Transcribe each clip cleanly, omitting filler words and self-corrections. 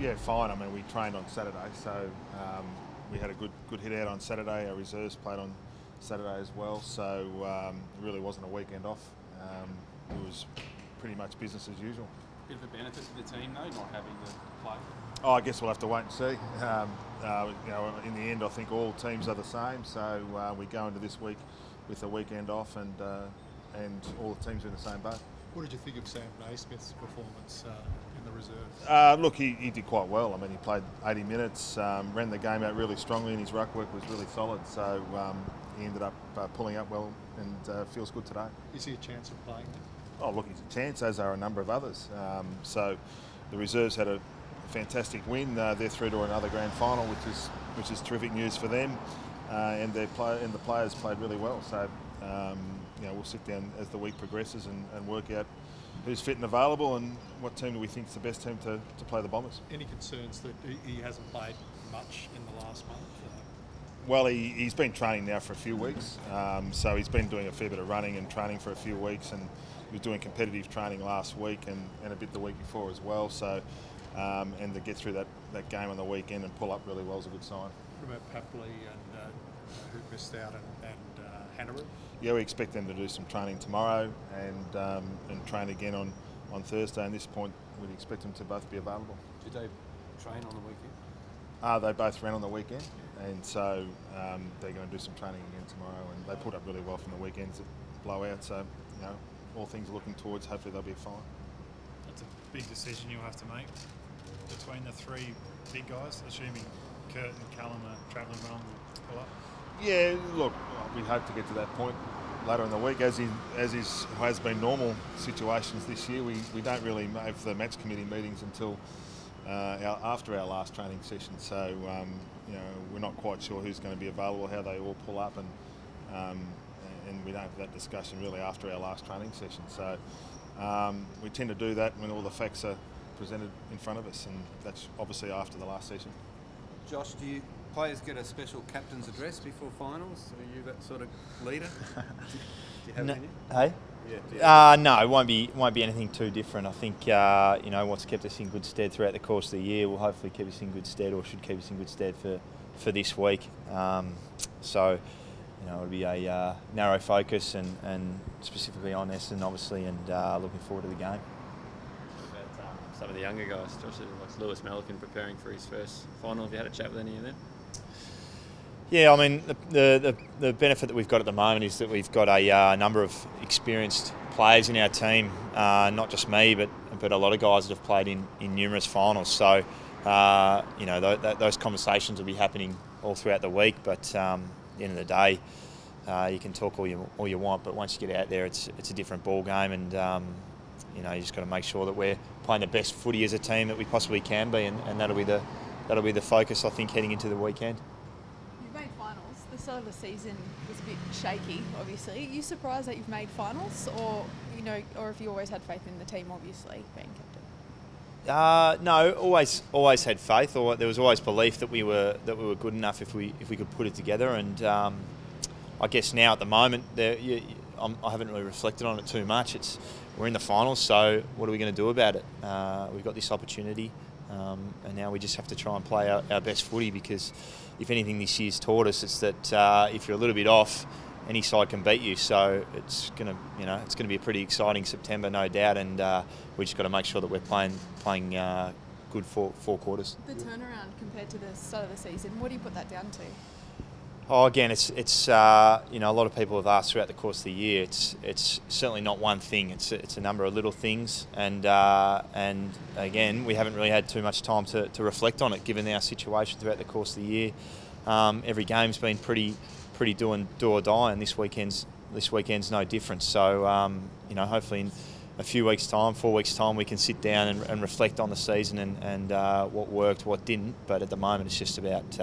Yeah, fine. I mean, we trained on Saturday, so we had a good hit out on Saturday. Our reserves played on Saturday as well, so it really wasn't a weekend off. It was pretty much business as usual. Bit of a benefit to the team, though, not having to play. Oh, I guess we'll have to wait and see. In the end, I think all teams are the same, so we go into this week with a weekend off, and all the teams are in the same boat. What did you think of Sam Naismith's performance in the reserves? Look, he did quite well. I mean, he played 80 minutes, ran the game out really strongly, and his ruck work was really solid. So he ended up pulling up well, and feels good today. Is he a chance of playing? Oh, look, he's a chance, as are a number of others. So the reserves had a fantastic win. They're through to another grand final, which is terrific news for them. And the players played really well. So we'll sit down as the week progresses and work out who's fit and available and what team do we think is the best team to play the Bombers. Any concerns that he hasn't played much in the last month? Well, he's been training now for a few weeks, so he's been doing a fair bit of running and training for a few weeks, and he was doing competitive training last week and a bit the week before as well. So, and to get through that game on the weekend and pull up really well is a good sign. What about Papley and who missed out and Hannibal? Yeah, we expect them to do some training tomorrow and train again on Thursday. And at this point, we'd expect them to both be available. Did they train on the weekend? They both ran on the weekend, and so they're going to do some training again tomorrow. And they put up really well from the weekends at blowout. So, all things are looking towards. Hopefully, they'll be fine. That's a big decision you'll have to make between the three big guys, assuming Kurt and Callum are travelling well and pull up. Yeah, look, we hope to get to that point later in the week. As has been normal situations this year, we don't really have the match committee meetings until after our last training session. So we're not quite sure who's going to be available, how they all pull up, and we don't have that discussion really after our last training session. So we tend to do that when all the facts are presented in front of us, and that's obviously after the last session. Josh, do you players get a special captain's address before finals? Are you that sort of leader? Do you have any? Hey? Yeah. No, it won't be anything too different. I think what's kept us in good stead throughout the course of the year will hopefully keep us in good stead, or should keep us in good stead for this week. So it'll be a narrow focus and specifically on Essendon, obviously, and looking forward to the game. What about some of the younger guys, Josh, like Lewis Melican preparing for his first final? Have you had a chat with any of them? Yeah, I mean, the benefit that we've got at the moment is that we've got a number of experienced players in our team, not just me, but a lot of guys that have played in numerous finals. So, those conversations will be happening all throughout the week. But at the end of the day, you can talk all you want, but once you get out there, it's a different ball game, and you just got to make sure that we're playing the best footy as a team that we possibly can be, and that'll be the focus, I think, heading into the weekend. The start of the season was a bit shaky, obviously. Are you surprised that you've made finals, or have you always had faith in the team, obviously, being captain? No, always had faith, or there was always belief that we were good enough if we could put it together. And I guess now at the moment, I haven't really reflected on it too much. We're in the finals, so what are we going to do about it? We've got this opportunity, and now we just have to try and play our best footy, because if anything this year's taught us, it's that if you're a little bit off, any side can beat you. So it's gonna be a pretty exciting September, no doubt, and we just got to make sure that we're playing good four quarters. The turnaround compared to the start of the season, what do you put that down to? Oh, again, it's a lot of people have asked throughout the course of the year. It's certainly not one thing. It's a number of little things, and again, we haven't really had too much time to reflect on it, given our situation throughout the course of the year. Every game's been pretty do or die, and this weekend's no different. So hopefully in a few weeks' time, 4 weeks' time, we can sit down and reflect on the season and what worked, what didn't. But at the moment, it's just about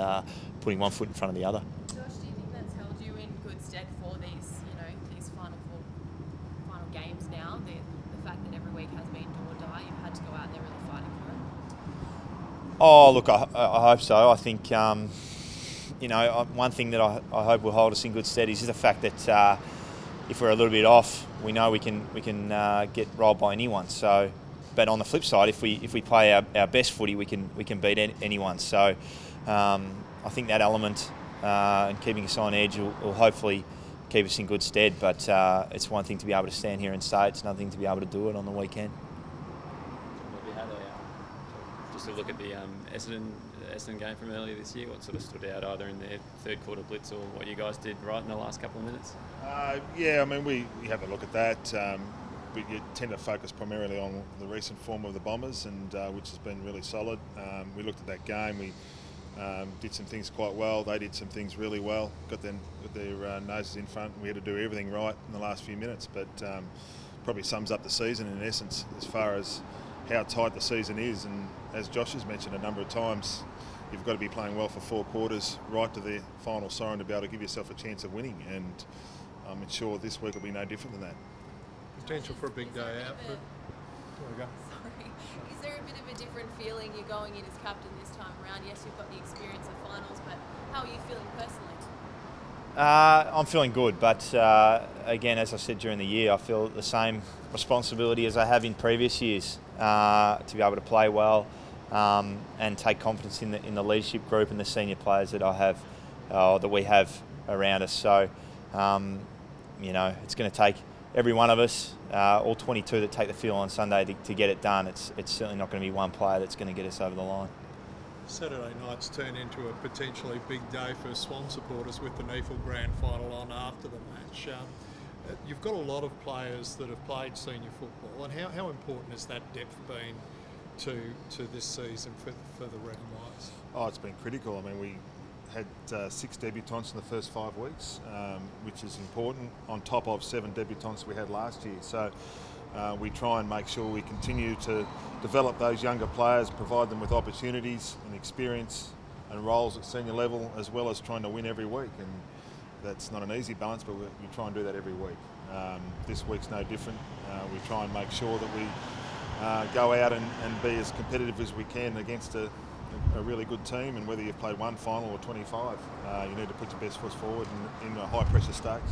putting one foot in front of the other. Josh, do you think that's held you in good stead for these final games now? The fact that every week has been do or die, you've had to go out there really fighting for it. Oh, look, I hope so. I think one thing that I hope will hold us in good stead is the fact that if we're a little bit off, we know we can get rolled by anyone. So but on the flip side, if we play our best footy, we can beat anyone. So I think that element and keeping us on edge will hopefully keep us in good stead. But it's one thing to be able to stand here and say, it's another thing to be able to do it on the weekend. Just to look at the Essendon game from earlier this year, what sort of stood out either in their third quarter blitz or what you guys did right in the last couple of minutes? Yeah, I mean, we have a look at that. We tend to focus primarily on the recent form of the Bombers, and which has been really solid. We looked at that game. We did some things quite well. They did some things really well. Got their noses in front. We had to do everything right in the last few minutes, but probably sums up the season in essence as far as how tight the season is. And as Josh has mentioned a number of times, you've got to be playing well for 4 quarters right to the final siren to be able to give yourself a chance of winning. And I'm sure this week will be no different than that. Potential for a big day out. Sorry. Is there a bit of a different feeling you're going in as captain this time around? Yes, you've got the experience of finals, but how are you feeling personally? I'm feeling good, but again, as I said during the year, I feel the same responsibility as I have in previous years to be able to play well and take confidence in the leadership group and the senior players that I have, that we have around us. So, it's going to take every one of us, all 22 that take the field on Sunday to get it done. It's certainly not going to be one player that's going to get us over the line. Saturday night's turn into a potentially big day for Swan supporters with the NEAFL Grand Final on after the match. You've got a lot of players that have played senior football, and how important has that depth been to this season for the Red and Whites? Oh, it's been critical. I mean, we had 6 debutants in the first 5 weeks, which is important, on top of 7 debutants we had last year. So we try and make sure we continue to develop those younger players, provide them with opportunities and experience and roles at senior level, as well as trying to win every week. And that's not an easy balance, but we try and do that every week. This week's no different. We try and make sure that we go out and be as competitive as we can against a really good team, and whether you've played 1 final or 25, you need to put your best foot forward in a high pressure stakes.